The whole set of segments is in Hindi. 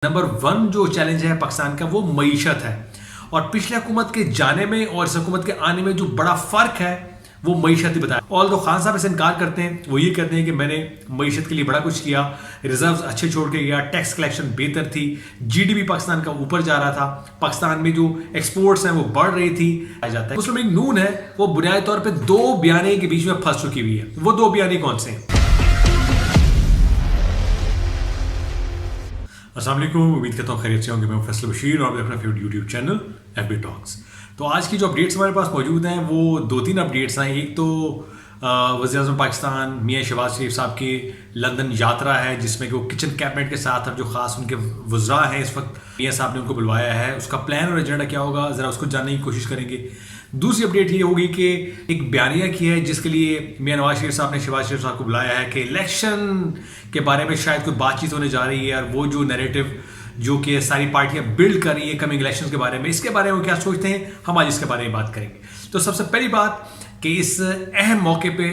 नंबर वन जो चैलेंज है पाकिस्तान का वो मईशत है। और पिछले हुकूमत के जाने में और इस हुकूमत के आने में जो बड़ा फर्क है वो मईशत ही बताया। ऑल दो खान साहब इसे इनकार करते हैं, वो ये कहते हैं कि मैंने मईशत के लिए बड़ा कुछ किया, रिजर्व्स अच्छे छोड़ के गया, टैक्स कलेक्शन बेहतर थी, जीडीपी पाकिस्तान का ऊपर जा रहा था, पाकिस्तान में जो एक्सपोर्ट्स हैं वो बढ़ रही थी। आ जाता है मुस्लिम लीग नून है वो बुनियादी तौर पर दो बयाने के बीच में फंस चुकी हुई है। वो दो बयाने कौन से हैं? अस्सलाम वालेकुम, उम्मीद करता हूँ खैरियत से होंगे। मैं फैसल बशीर और अपना favourite YouTube channel FB talks. तो आज की जो अपडेट्स हमारे पास मौजूद हैं वो दो तीन अपडेट्स हैं। एक तो वज़ीर-ए-आज़म पाकिस्तान मियां शहबाज शरीफ साहब की लंदन यात्रा है, जिसमें कि वो किचन कैबिनेट के साथ अब जो खास उनके वज़रा हैं इस वक्त मियां साहब ने उनको बुलवाया है। उसका प्लान और एजेंडा क्या होगा ज़रा उसको जानने की कोशिश करेंगे। दूसरी अपडेट ये होगी कि एक बयानिया किया है जिसके लिए मियां नवाज शरीफ साहब ने शहबाज शरीफ साहब को बुलाया है कि इलेक्शन के बारे में शायद कोई बातचीत होने जा रही है, और वो जो नैरेटिव जो कि सारी पार्टियां बिल्ड कर रही है कमिंग इलेक्शन के बारे में, इसके बारे में वो क्या सोचते हैं, हम आज इसके बारे में बात करेंगे। तो सबसे पहली बात कि इस अहम मौके पे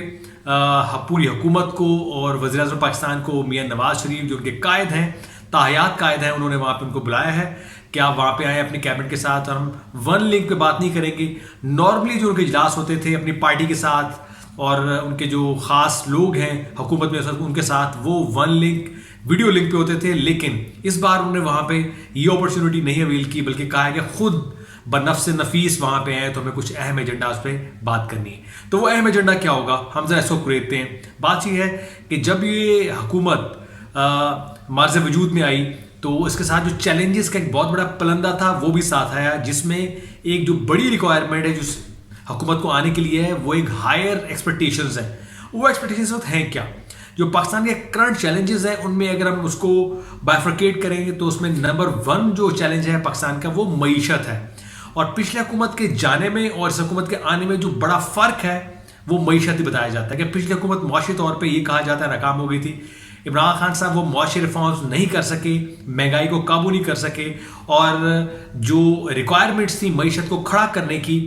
पूरी हुकूमत को और वज़ीर-ए-आज़म पाकिस्तान को मियां नवाज शरीफ जो उनके कायद हैं, ताहयात कायद हैं, उन्होंने वहाँ पे उनको बुलाया है कि आप वहाँ पे आए अपनी कैबिनेट के साथ। और हम वन लिंक पे बात नहीं करेंगे। नॉर्मली जो उनके इजलास होते थे अपनी पार्टी के साथ और उनके जो ख़ास लोग हैं हुकूमत में उनके साथ, वो वन लिंक वीडियो लिंक पे होते थे। लेकिन इस बार उन्होंने वहाँ पे ये अपॉर्चुनिटी नहीं अवेल की, बल्कि कहा है कि खुद बनफ्स नफीस वहाँ पे आए तो हमें कुछ अहम एजेंडा उस पर बात करनी है। तो वो अहम एजेंडा क्या होगा, हम जरा इसको कुरेदते हैं। बात यह है कि जब ये हुकूमत मार्ज़ वजूद में आई तो इसके साथ जो चैलेंजेस का एक बहुत बड़ा पलंदा था वो भी साथ आया, जिसमें एक जो बड़ी रिक्वायरमेंट है जो हुकूमत को आने के लिए है वो एक हायर एक्सपेक्टेशंस है। वो एक्सपेक्टेशंस हैं क्या, जो पाकिस्तान के करंट चैलेंजेस हैं उनमें अगर हम उसको बाइफरकेट करेंगे तो उसमें नंबर वन जो चैलेंज है पाकिस्तान का वो मईशत है। और पिछले हुकूमत के जाने में और इस हुकूमत के आने में जो बड़ा फर्क है वो मईशत ही बताया जाता है। कि पिछली हुकूमत मुआशी तौर पर यह कहा जाता है नाकाम हो गई थी, इमरान खान साहब वो मुआशी रिफॉर्म्स नहीं कर सके, महंगाई को काबू नहीं कर सके, और जो रिक्वायरमेंट्स थी मईशत को खड़ा करने की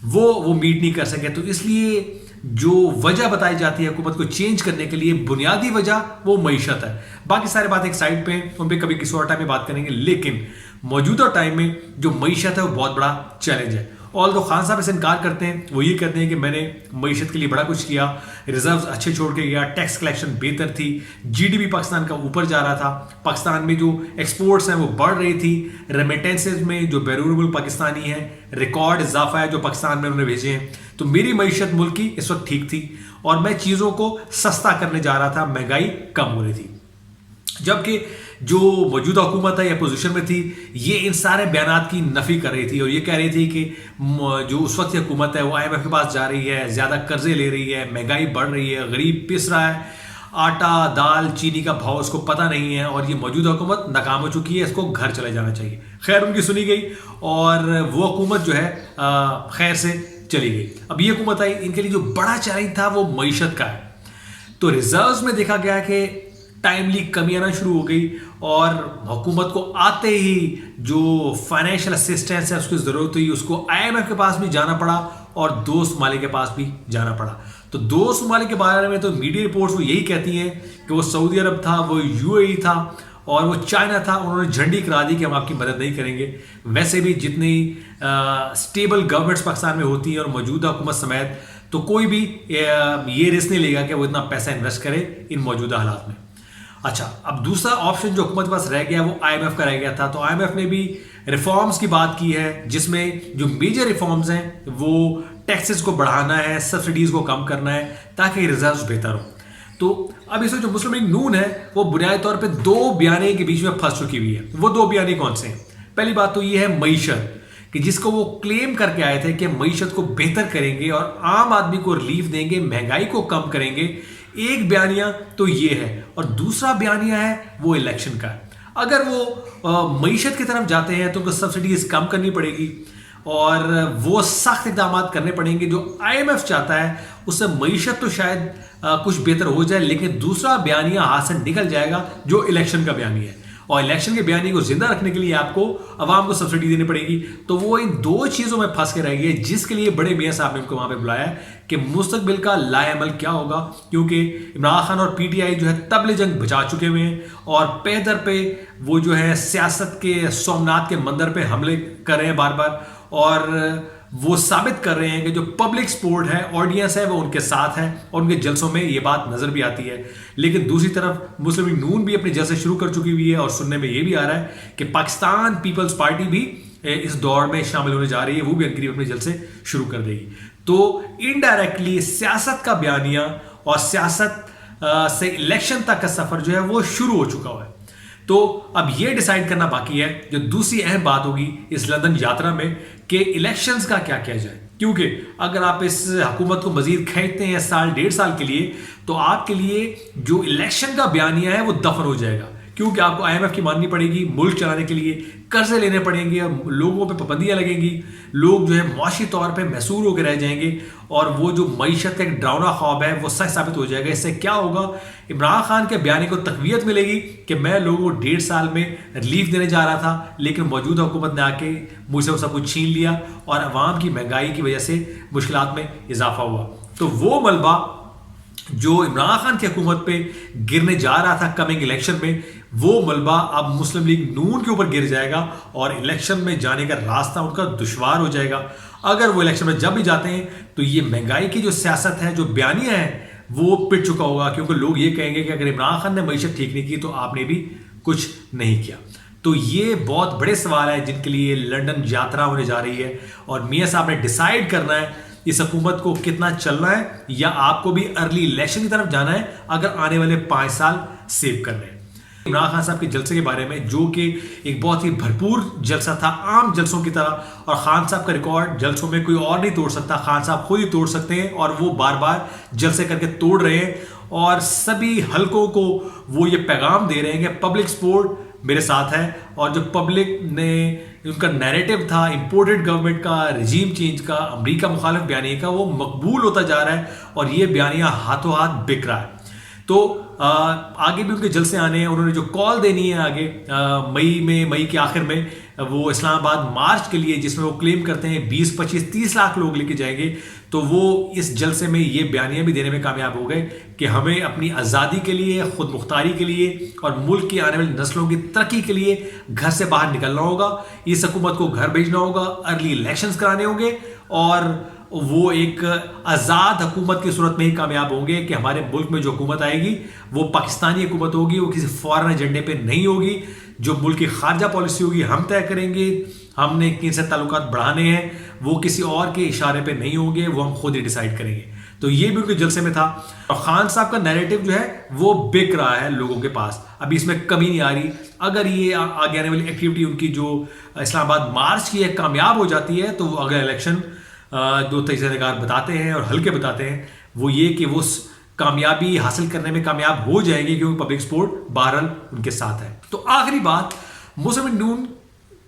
वो मीट नहीं कर सके। तो इसलिए जो वजह बताई जाती है हुकूमत को चेंज करने के लिए, बुनियादी वजह वो मईशत है। बाकी सारी बात एक साइड पे, उन पर कभी किसी और टाइम में बात करेंगे। लेकिन मौजूदा टाइम में जो मईशत है वो बहुत बड़ा चैलेंज है। ऑल दो खान साहब इसे इनकार करते हैं, वो ये कहते हैं कि मैंने मईशत के लिए बड़ा कुछ किया, रिजर्व्स अच्छे छोड़ के गया, टैक्स कलेक्शन बेहतर थी, जीडीपी पाकिस्तान का ऊपर जा रहा था, पाकिस्तान में जो एक्सपोर्ट्स हैं वो बढ़ रही थी, रेमिटेंसेज में जो बैरून मुल्क पाकिस्तानी हैं रिकॉर्ड इजाफा है जो पाकिस्तान में उन्होंने भेजे हैं। तो मेरी मईशत मुल्क की इस वक्त ठीक थी और मैं चीज़ों को सस्ता करने जा रहा था, महंगाई कम हो रही थी। जबकि जो मौजूदा हुकूमत है या पोजीशन में थी ये इन सारे बयानात की नफ़ी कर रही थी और ये कह रही थी कि जो उस वक्त की हुकूमत है वो IMF के पास जा रही है, ज़्यादा कर्जे ले रही है, महंगाई बढ़ रही है, गरीब पिस रहा है, आटा दाल चीनी का भाव उसको पता नहीं है, और ये मौजूदा हुकूमत नाकाम हो चुकी है, इसको घर चले जाना चाहिए। खैर उनकी सुनी गई और वो हुकूमत जो है खैर से चली गई। अब ये हुकूमत आई, इनके लिए जो बड़ा चैलेंज था वो मईशत का है। तो रिजर्व्स में देखा गया कि टाइमली कमी आना शुरू हो गई और हुकूमत को आते ही जो फाइनेंशियल असिस्टेंस है उसकी ज़रूरत हुई, उसको IMF के पास भी जाना पड़ा और दोस्त ममालिक के पास भी जाना पड़ा। तो दोस्त ममालिक के बारे में तो मीडिया रिपोर्ट्स वो यही कहती हैं कि वो सऊदी अरब था, वो UAE था और वो चाइना था। उन्होंने झंडी करा दी कि हम आपकी मदद नहीं करेंगे। वैसे भी जितनी स्टेबल गवर्नमेंट्स पाकिस्तान में होती हैं और मौजूदा हुकूमत समेत, तो कोई भी ये रिस्क नहीं लेगा कि वो इतना पैसा इन्वेस्ट करे इन मौजूदा हालात में। अच्छा, अब दूसरा ऑप्शन जो हुकूमत के पास रह गया वो IMF का रह गया था। तो IMF ने भी रिफॉर्म्स की बात की है, जिसमें जो मेजर रिफॉर्म्स हैं वो टैक्सेस को बढ़ाना है, सब्सिडीज को कम करना है ताकि रिजर्व्स बेहतर हो। तो अब इसमें जो मुस्लिम लीग नून है वो बुनियादी तौर पे दो बयाने के बीच में फंस चुकी हुई है। वो दो बयाने कौन से हैं? पहली बात तो ये है मईशत, कि जिसको वो क्लेम करके आए थे कि मईशत को बेहतर करेंगे और आम आदमी को रिलीफ देंगे, महंगाई को कम करेंगे। एक बयानिया तो ये है और दूसरा बयानिया है वो इलेक्शन का है। अगर वो मईशत की तरफ जाते हैं तो उनको सब्सिडीज कम करनी पड़ेगी और वो सख्त इक़दाम करने पड़ेंगे जो IMF चाहता है। उससे मईशत तो शायद कुछ बेहतर हो जाए, लेकिन दूसरा बयानिया हाथ से निकल जाएगा जो इलेक्शन का बयानिया है। और इलेक्शन के बयानी को जिंदा रखने के लिए आपको अवाम को सब्सिडी देनी पड़ेगी। तो वो इन दो चीजों में फंस के रह गए, जिसके लिए बड़े मियां साहब ने उनको वहां पे बुलाया कि मुस्तकबिल का लाएमल क्या होगा, क्योंकि इमरान खान और पीटीआई जो है तबले जंग बचा चुके हुए हैं और पे दर पे वो जो है सियासत के सोमनाथ के मंदिर पे हमले कर रहे हैं बार बार, और वो साबित कर रहे हैं कि जो पब्लिक सपोर्ट है, ऑडियंस है, वो उनके साथ है और उनके जलसों में ये बात नजर भी आती है। लेकिन दूसरी तरफ मुस्लिम लीग नून भी अपने जलसे शुरू कर चुकी हुई है और सुनने में ये भी आ रहा है कि पाकिस्तान पीपल्स पार्टी भी इस दौर में शामिल होने जा रही है, वो भी करीब अपने जलसे शुरू कर देगी। तो इनडायरेक्टली सियासत का बयानिया और सियासत से इलेक्शन तक का सफर जो है वो शुरू हो चुका हुआ है। तो अब यह डिसाइड करना बाकी है, जो दूसरी अहम बात होगी इस लंदन यात्रा में, कि इलेक्शंस का क्या किया जाए। क्योंकि अगर आप इस हुकूमत को मजीद खींचते हैं साल डेढ़ साल के लिए, तो आपके लिए जो इलेक्शन का बयानिया है वो दफन हो जाएगा, क्योंकि आपको आईएमएफ की माननी पड़ेगी मुल्क चलाने के लिए, कर्जे लेने पड़ेंगे, लोगों पे पाबंदियां लगेंगी, लोग जो है मुआशी तौर पे महसूर होकर रह जाएंगे और वो जो मईशत का एक डरावना ख्वाब है वो सच साबित हो जाएगा। इससे क्या होगा, इमरान खान के बयानी को तकवीत मिलेगी कि मैं लोगों को 1.5 साल में रिलीफ देने जा रहा था, लेकिन मौजूदा हुकूमत ने आके मुझसे वो सब कुछ छीन लिया और अवाम की महंगाई की वजह से मुश्किलात में इजाफा हुआ। तो वो मलबा जो इमरान खान की हुकूमत पे गिरने जा रहा था कमिंग इलेक्शन में, वो मलबा अब मुस्लिम लीग नून के ऊपर गिर जाएगा और इलेक्शन में जाने का रास्ता उनका दुश्वार हो जाएगा। अगर वो इलेक्शन में जब भी जाते हैं तो ये महंगाई की जो सियासत है, जो बयानिया है, वो पिट चुका होगा, क्योंकि लोग ये कहेंगे कि अगर इमरान खान ने मईशत ठीक नहीं की तो आपने भी कुछ नहीं किया। तो ये बहुत बड़े सवाल है जिनके लिए लंदन यात्रा होने जा रही है और मियां साहब ने डिसाइड करना है इस हुकूमत को कितना चलना है, या आपको भी अर्ली इलेक्शन की तरफ जाना है अगर आने वाले 5 साल सेव करने हैं। इमरान खान साहब के जलसे के बारे में, जो कि एक बहुत ही भरपूर जलसा था आम जलसों की तरह, और खान साहब का रिकॉर्ड जलसों में कोई और नहीं तोड़ सकता, खान साहब खुद ही तोड़ सकते हैं और वो बार बार जलसे करके तोड़ रहे हैं और सभी हलकों को वो ये पैगाम दे रहे हैं कि पब्लिक सपोर्ट मेरे साथ है। और जो पब्लिक ने उनका नैरेटिव था इंपोर्टेड गवर्नमेंट का, रजीम चेंज का, अमेरिका मुखालिफ बयानिया का, वो मकबूल होता जा रहा है और ये बयानिया हाथों हाथ बिक रहा है। तो आगे भी उनके जलसे आने हैं, उन्होंने जो कॉल देनी है आगे मई के आखिर में वो इस्लामाबाद मार्च के लिए, जिसमें वो क्लेम करते हैं 20, 25, 30 लाख लोग लेके जाएंगे, तो वो इस जलसे में ये बयानियां भी देने में कामयाब हो गए कि हमें अपनी आज़ादी के लिए, खुद मुख्तारी के लिए और मुल्क की आने वाली नस्लों की तरक्की के लिए घर से बाहर निकलना होगा, इस हुकूमत को घर भेजना होगा, अर्ली इलेक्शंस कराने होंगे और वो एक आज़ाद हुकूमत की सूरत में ही कामयाब होंगे कि हमारे मुल्क में जो हुकूमत आएगी वो पाकिस्तानी हुकूमत होगी, वो किसी फॉरेन एजेंडे पे नहीं होगी। जो मुल्क की खारजा पॉलिसी होगी हम तय करेंगे, हमने किनसे ताल्लुकात बढ़ाने हैं, वो किसी और के इशारे पे नहीं होंगे, वो हम खुद ही डिसाइड करेंगे। तो ये भी उनके जलसे में था और खान साहब का नैरेटिव जो है वो बिक रहा है लोगों के पास, अभी इसमें कमी नहीं आ रही। अगर ये आगे आने वाली एक्टिविटी उनकी जो इस्लामाबाद मार्च की है कामयाब हो जाती है, तो वो अगला इलेक्शन जो तजज़ियाकार बताते हैं और हल्के बताते हैं वो ये कि वो कामयाबी हासिल करने में कामयाब हो जाएंगे, क्योंकि पब्लिक सपोर्ट बहरहाल उनके साथ है। तो आखिरी बात, मुस्लिम लीग नून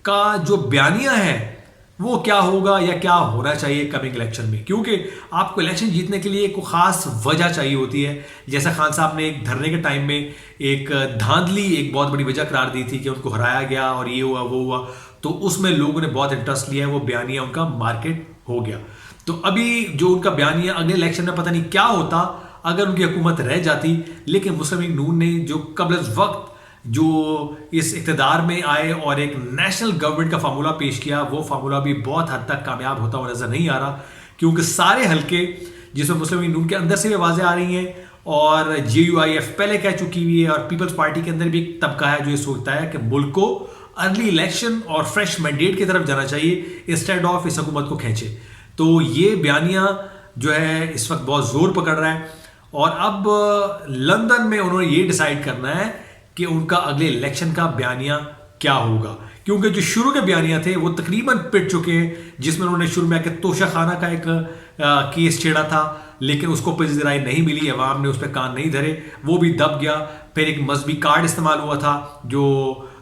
का जो बयानिया है वो क्या होगा या क्या होना चाहिए कमिंग इलेक्शन में, क्योंकि आपको इलेक्शन जीतने के लिए कोई खास वजह चाहिए होती है। जैसा खान साहब ने एक धरने के टाइम में एक धांधली एक बहुत बड़ी वजह करार दी थी कि उनको हराया गया और ये हुआ वो हुआ, तो उसमें लोगों ने बहुत इंटरेस्ट लिया है, वो बयानिया उनका मार्केट हो गया। तो अभी जो उनका बयानिया अगले इलेक्शन में पता नहीं क्या होता अगर उनकी हुकूमत रह जाती, लेकिन मुस्लिम लीग नून ने जो कबल वक्त जो इस इक़्तिदार में आए और एक नेशनल गवर्नमेंट का फार्मूला पेश किया, वो फार्मूला भी बहुत हद तक कामयाब होता हुआ नजर नहीं आ रहा, क्योंकि सारे हल्के जिसमें मुस्लिम लीग नून के अंदर से भी आवाज़ें आ रही हैं और JUIF पहले कह चुकी हुई है और पीपल्स पार्टी के अंदर भी एक तबका है जो ये सोचता है कि मुल्क को अर्ली इलेक्शन और फ्रेश मैंडेट की तरफ जाना चाहिए इंस्टेड ऑफ इस हुकूमत को खींचे। तो ये बयानिया जो है इस वक्त बहुत जोर पकड़ रहा है और अब लंदन में उन्होंने ये डिसाइड करना है कि उनका अगले इलेक्शन का बयानिया क्या होगा, क्योंकि जो शुरू के बयानिया थे वो तकरीबन पिट चुके हैं, जिसमें उन्होंने शुरू में आके तोशा खाना का एक केस छेड़ा था, लेकिन उसको पजीराई नहीं मिली, अवाम ने उस पर कान नहीं धरे, वो भी दब गया। फिर एक मजहबी कार्ड इस्तेमाल हुआ था जो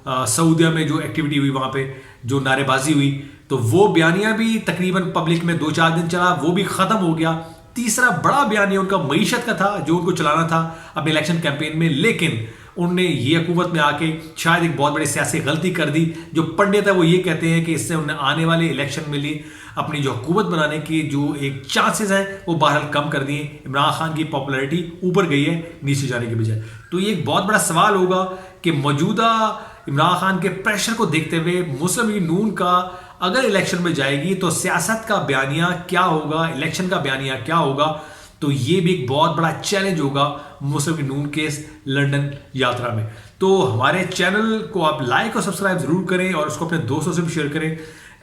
सऊदिया में जो एक्टिविटी हुई वहाँ पे जो नारेबाजी हुई, तो वो बयानिया भी तकरीबन पब्लिक में 2-4 दिन चला, वो भी ख़त्म हो गया। तीसरा बड़ा बयानिया उनका मईशत का था जो उनको चलाना था अपने इलेक्शन कैंपेन में, लेकिन उनने ये हुकूमत में आके शायद एक बहुत बड़ी सियासी गलती कर दी। जो पंडित है वो ये कहते हैं कि इससे उन्हें आने वाले इलेक्शन में लिए अपनी जो हुकूमत बनाने की जो एक चांसेस हैं वो बहरहाल कम कर दिए। इमरान खान की पॉपुलैरिटी ऊपर गई है नीचे जाने के बजाय। तो ये एक बहुत बड़ा सवाल होगा कि मौजूदा इमरान खान के प्रेशर को देखते हुए मुस्लिम लीग नून का अगर इलेक्शन में जाएगी तो सियासत का बयानिया क्या होगा, इलेक्शन का बयानिया क्या होगा। तो ये भी एक बहुत बड़ा चैलेंज होगा मुस्लिम लीग नून के इस लंदन यात्रा में। तो हमारे चैनल को आप लाइक और सब्सक्राइब जरूर करें और उसको अपने दोस्तों से भी शेयर करें।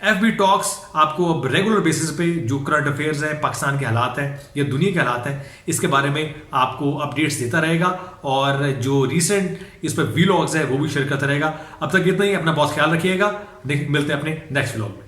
FB टॉक्स आपको अब रेगुलर बेसिस पे जो करंट अफेयर्स है, पाकिस्तान के हालात हैं या दुनिया के हालात हैं, इसके बारे में आपको अपडेट्स देता रहेगा और जो रीसेंट इस पर व्लॉग्स है वो भी शेयर करता रहेगा। अब तक इतना ही, अपना बहुत ख्याल रखिएगा। मिलते हैं अपने नेक्स्ट व्लॉग में।